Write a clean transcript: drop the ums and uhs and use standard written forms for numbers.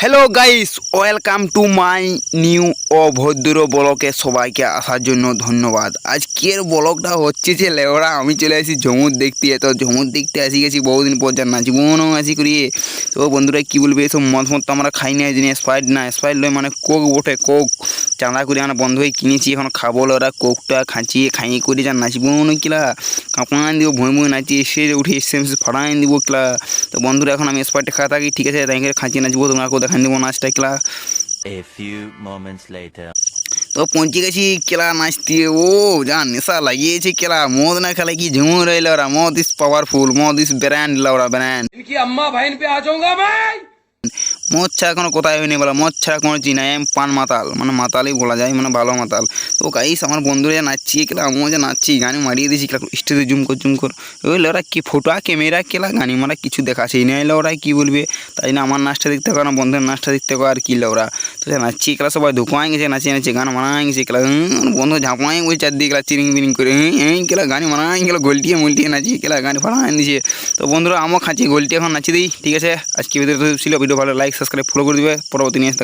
Hello guys, welcome to my new অভদ্র ব্লকে সবাইকে আসার জন্য ধন্যবাদ। আজকের ব্লগটা হচ্ছে যে লেওরা আমি চলে আসি ঝুমুর দেখতে। তো ঝুমুর দেখতে আসি গেছি বহুদিন পর, যা নাচবনও আসি করিয়ে। তো বন্ধুরা কী বলবে, এসব মদ তো আমরা খাই না, জিনিস স্প্রাইট না, স্প্রাইট লয় মানে কোক বটে, কোক চাঁদা করে আমরা বন্ধ হয়ে কিনেছি। এখন খাবো ওরা কোকটা খাঁচিয়ে খাইয়ে করে যা নাচবন কিলা কাঁপান দিব, ভুঁই ভুঁই নাচিয়ে এসে উঠে এসে ফাড়াইন দিব কিলা। তো বন্ধুরা এখন আমি স্প্রাইটটা খাওয়া থাকি, ঠিক আছে, তাই খাঁচিয়ে নাচবো, তোমরা দেখান দিব নাচটা কিলা। A few moments later. তো পৌঁছে গেছি কেলা নাচতে। ও যা নেশা লাগিয়েছে কেলা, মদ না খেলে কি ঝুমুর রইল ওরা। মদ ইস পাওয়ারফুল, মদ ইস ব্র্যান্ড লাউরা ব্র্যান্ড। इनकी अम्मा बहन पे आ जाऊंगा मैं। মদ ছাড়া কোনো কথাই হয়নি বলা, মদ ছাড়া কোনো চিজ নাই। আমি পান মাতাল, মানে মাতালই বলা যায়, মানে ভালো মাতাল। তো গাইস আমার বন্ধুরা যা নাচছি কেলা, আমিও যা নাচছি, গানি মারিয়ে দিয়েছি কেলা, স্টেজে জুম কর। ওই ওরা কি ফোটো ক্যামেরা কেলা, গানি মারা কিছু দেখাছেই না। এলে ওরা কী বলবে, তাই না আমার নাচটা দেখতে পারে না, বন্ধুদের নাচটা দেখতে পারে আর কি ওরা। তো নাচছি কেলা, সবাই ধোকায় গেছে, নাচিয়ে নাচিয়ে গান মারাই গেছে কেলা। বন্ধু ঝাঁপাই বই চারদিকে কেলা, চিরিং বিরিং করে কেলা গানি মারাই গেলো, গোলটিয়ে মুলটিয়ে নাচিয়ে কেলা গানি ফাড়াই দিয়েছে। তো বন্ধুরা আমার খাচ্ছি গোলটি এখন নাচি দিই, ঠিক আছে। আজকে ভিডিও ছিল, ভিডিও ভালো লাইক সাবস্ক্রাইব ফলো করে দিবে, পরবর্তী নিয়ে আসতে